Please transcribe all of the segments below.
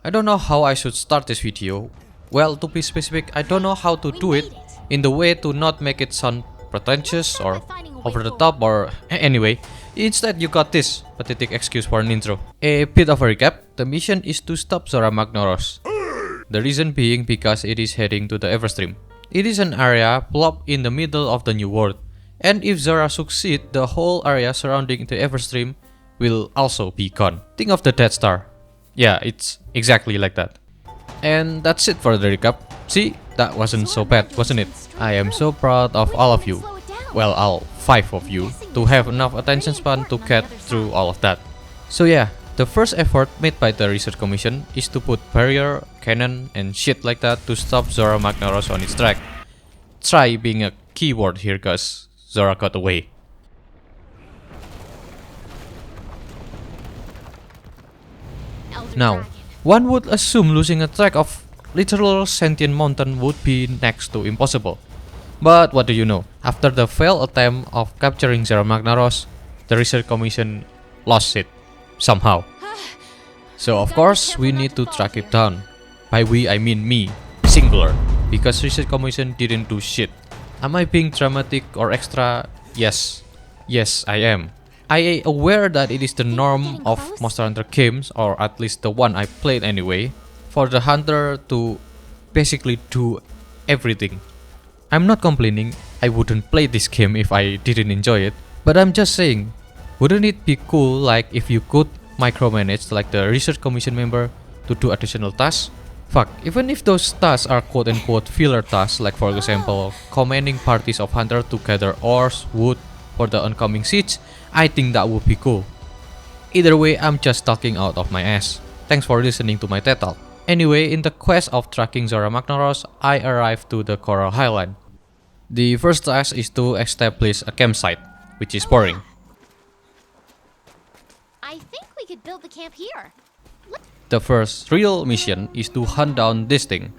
I don't know how I should start this video. Well, to be specific, I don't know how to do it in the way to not make it sound pretentious or over the top or anyway. Instead, you got this pathetic excuse for an intro. A bit of a recap, the mission is to stop Zora Magnaros. The reason being because it is heading to the Everstream. It is an area plopped in the middle of the new world. And if Zora succeeds, the whole area surrounding the Everstream will also be gone. Think of the Death Star. Yeah, it's exactly like that. And that's it for the recap. See, that wasn't so bad, wasn't it? I am so proud of all of you. Well, all 5 of you, to have enough attention span to get through all of that. So yeah, the first effort made by the Research Commission is to put barrier, cannon, and shit like that to stop Zora Magnaros on its track. Try being a keyword here, cause Zora got away. Now, one would assume losing a track of literal sentient mountain would be next to impossible. But what do you know? After the failed attempt of capturing Zora Magnaros, the Research Commission lost it somehow. So of course, we need to track it down. By we, I mean me, singular, because Research Commission didn't do shit. Am I being dramatic or extra? Yes. Yes, I am. I am aware that it is the norm of Monster Hunter games, or at least the one I played anyway, for the hunter to basically do everything. I'm not complaining, I wouldn't play this game if I didn't enjoy it, but I'm just saying, wouldn't it be cool like if you could micromanage like the Research Commission member to do additional tasks? Fuck, even if those tasks are quote-unquote filler tasks, like for example, commanding parties of hunters to gather ores, wood for the oncoming siege, I think that would be cool. Either way, I'm just talking out of my ass. Thanks for listening to my TED Talk. Anyway, in the quest of tracking Zora Magnaros, I arrived to the Coral Highland. The first task is to establish a campsite, which is boring. I think we could build the camp here. The first real mission is to hunt down this thing,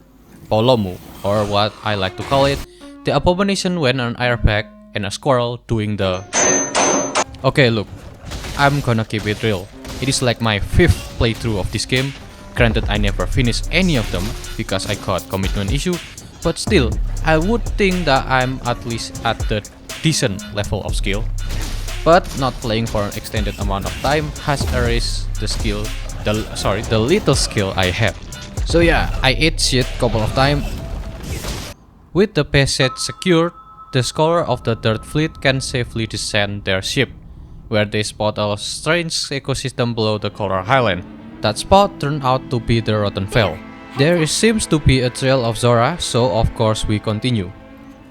Polomu, or what I like to call it, the abomination when an airbag and a squirrel doing the... Okay, look, I'm gonna keep it real. It is like my 5th playthrough of this game. Granted, I never finished any of them because I got commitment issue, but still, I would think that I'm at least at the decent level of skill. But not playing for an extended amount of time has erased the little skill I have. So yeah, I ate shit couple of times. With the passage secured, the Scholar of the Third Fleet can safely descend their ship, where they spot a strange ecosystem below the Coral Highland. That spot turned out to be the Rotten Vale. There seems to be a trail of Zora, so of course we continue.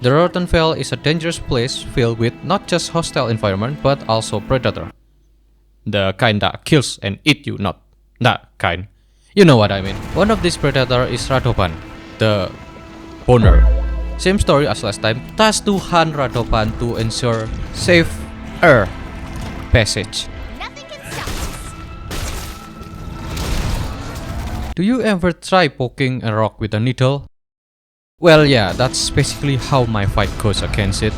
The Rotten Vale is a dangerous place filled with not just hostile environment but also predator. The kind that kills and eat you, not that kind. You know what I mean. One of these predator is Radovan, the boner. Same story as last time, task to hunt Radovan to ensure safe air passage. Nothing can stop us. Do you ever try poking a rock with a needle? Well yeah, that's basically how my fight goes against it.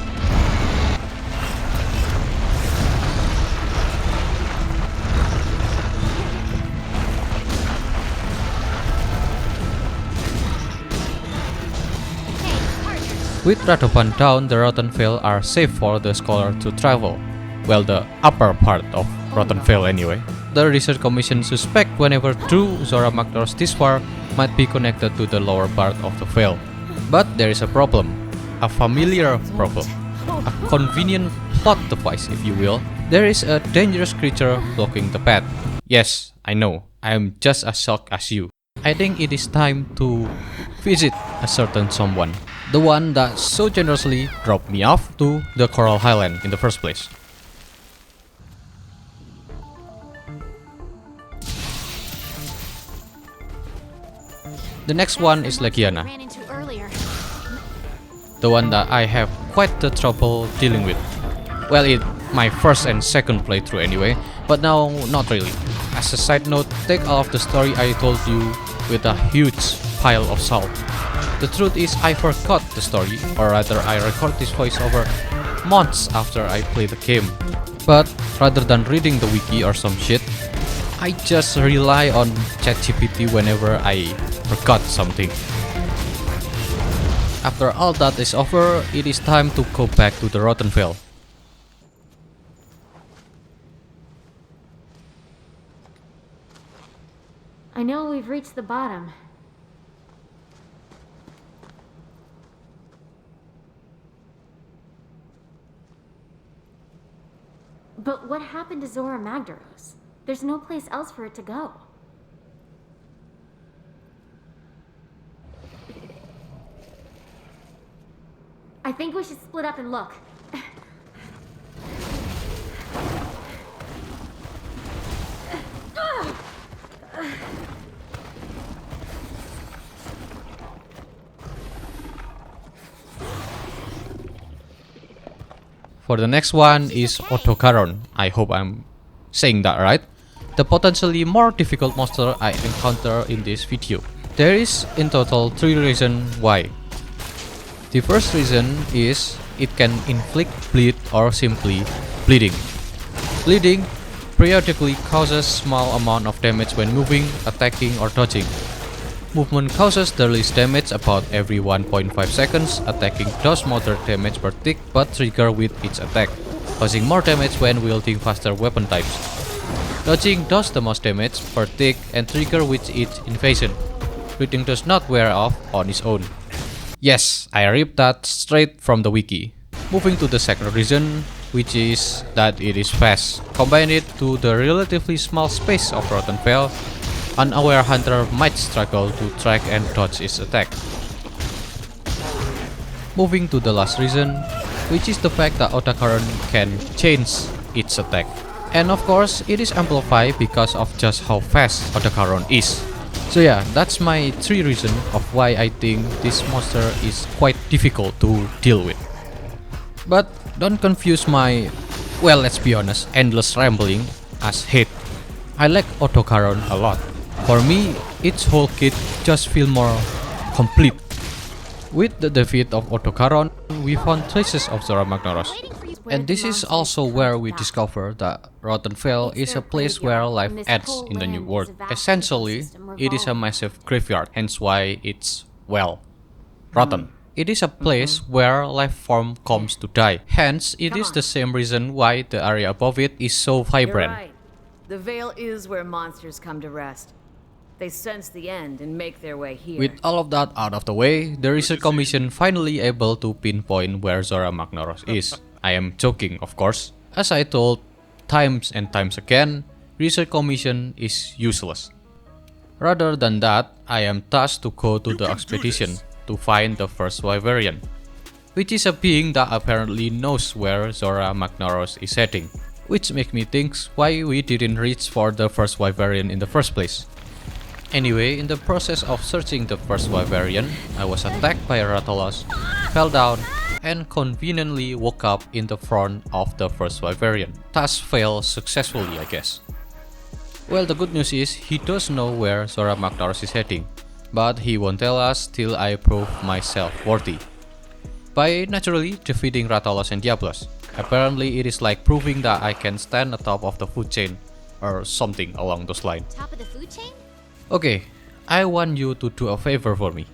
With Radovan down, the Rotten Vale are safe for the Scholar to travel. Well, the upper part of Rotten Vale anyway. The Research Commission suspect whenever drew Zora Magnaros this far might be connected to the lower part of the Vale. But there is a problem. A familiar problem. A convenient plot device, if you will. There is a dangerous creature blocking the path. Yes, I know, I am just as shocked as you. I think it is time to visit a certain someone. The one that so generously dropped me off to the Coral Highland in the first place. The next one is Legiana, Ran into earlier. the one that I have quite the trouble dealing with. Well, it's my first and second playthrough anyway, but now not really. As a side note, take all of the story I told you with a huge pile of salt. The truth is I forgot the story, or rather I record this voiceover months after I play the game. But rather than reading the wiki or some shit, I just rely on ChatGPT whenever I forgot something. After all that is over, it is time to go back to the Rotten Vale. I know we've reached the bottom. But what happened to Zora Magdaros? There's no place else for it to go. I think we should split up and look. For the next one is Otokaron. I hope I'm saying that right. The potentially more difficult monster I encounter in this video. There is in total 3 reasons why. The first reason is it can inflict bleed or simply bleeding. Bleeding periodically causes small amount of damage when moving, attacking or dodging. Movement causes the least damage about every 1.5 seconds, attacking does moderate damage per tick but trigger with each attack, causing more damage when wielding faster weapon types. Dodging does the most damage per tick and trigger with each invasion. Bleeding does not wear off on its own. Yes, I ripped that straight from the wiki. Moving to the second reason, which is that it is fast. Combine it to the relatively small space of Rotten Vale, an aware hunter might struggle to track and dodge its attack. Moving to the last reason, which is the fact that Otokaron can change its attack. And of course, it is amplified because of just how fast Otokaron is. So yeah, that's my 3 reasons of why I think this monster is quite difficult to deal with. But don't confuse my, well, let's be honest, endless rambling as hate. I like Otokaron a lot. For me, its whole kit just feels more complete. With the defeat of Otokaron, we found traces of Zora Magdaros. And this is also where we discover that Rotten Vale is a place where life ends in the new world. Essentially, it is a massive graveyard, hence why it's, well, rotten. It is a place where life form comes to die. Hence, it is the same reason why the area above it is so vibrant. You're right. The Vale is where monsters come to rest. They sense the end and make their way here. With all of that out of the way, the Research Commission finally able to pinpoint where Zora Magdaros is. I am joking, of course. As I told times and times again, Research Commission is useless. Rather than that, I am tasked to go to the expedition to find the first Wyverian, which is a being that apparently knows where Zora Magdaros is heading. Which makes me think why we didn't reach for the first Wyverian in the first place. Anyway, in the process of searching the first Wyverian, I was attacked by a Rathalos, fell down, and conveniently woke up in the front of the first Wyverian. Task failed successfully, I guess. Well, the good news is he does know where Zora Magdaros is heading, but he won't tell us till I prove myself worthy. By naturally defeating Rathalos and Diablos. Apparently it is like proving that I can stand atop of the food chain, or something along those lines. Top of the food chain? Okay, I want you to do a favor for me.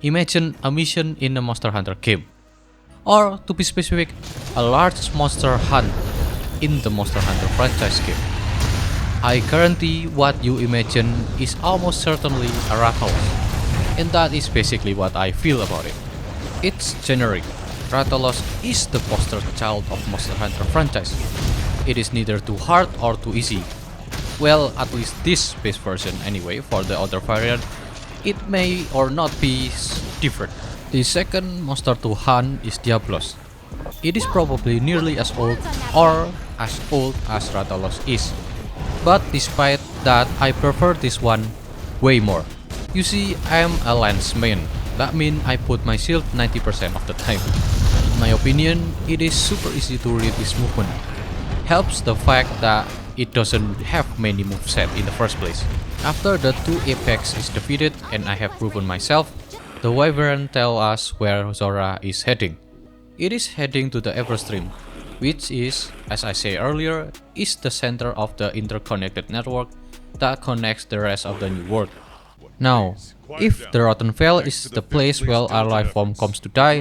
Imagine a mission in a Monster Hunter game. Or, to be specific, a large monster hunt in the Monster Hunter franchise game. I guarantee what you imagine is almost certainly a Rathalos. And that is basically what I feel about it. It's generic. Rathalos is the poster child of Monster Hunter franchise. It is neither too hard or too easy. Well, at least this base version anyway. For the other variant, it may or not be different. The second monster to hunt is Diablos. It is probably nearly as old or as old as Rathalos is. But despite that, I prefer this one way more. You see, I am a lance main. That means I put my shield 90% of the time. In my opinion, it is super easy to read this movement. Helps the fact that it doesn't have many moveset in the first place. After the 2 Apex is defeated and I have proven myself, the Wyvern tell us where Zora is heading. It is heading to the Everstream, which is, as I said earlier, is the center of the interconnected network that connects the rest of the new world. Now, if the Rotten Vale is the place where our life form comes to die,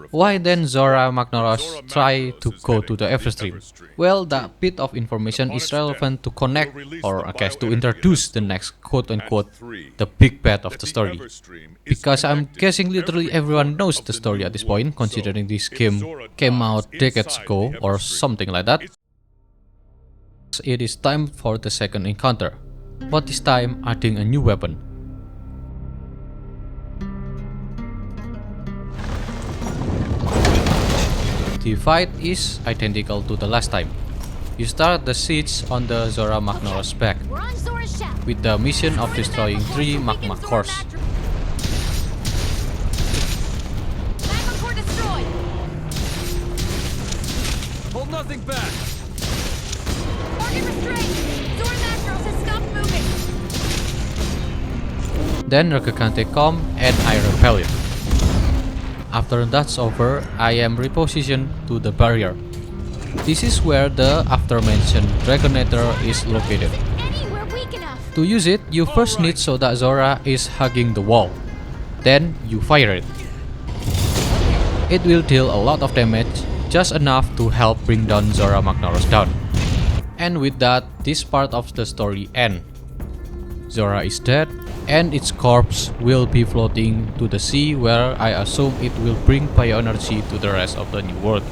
why then Zora Magnaros try to go to the Everstream? Well, that bit of information is relevant to connect, or I guess to introduce the next quote-unquote the big bad of the story. Because I'm guessing literally everyone knows the story at this point, considering this game came out decades ago or something like that. It is time for the second encounter, but this time adding a new weapon. The fight is identical to the last time. You start the siege on the Zora Magnaros back, We're on Zora's shaft. with the mission of destroying 3 magma cores. Magma core destroyed. Hold nothing back. Target restrained. Zora Magnaros has stopped moving. Then Regigante come and I repel it. After that's over, I am repositioned to the barrier. This is where the aforementioned Dragonator is located. Anywhere weak enough. To use it, you first need so that Zora is hugging the wall. Then you fire it. It will deal a lot of damage, just enough to help bring down Zora Magnaros down. And with that, this part of the story ends. Zora is dead, and its corpse will be floating to the sea, where I assume it will bring bioenergy to the rest of the new world.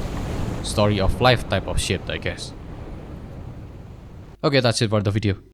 Story of life type of shit, I guess. Okay, that's it for the video.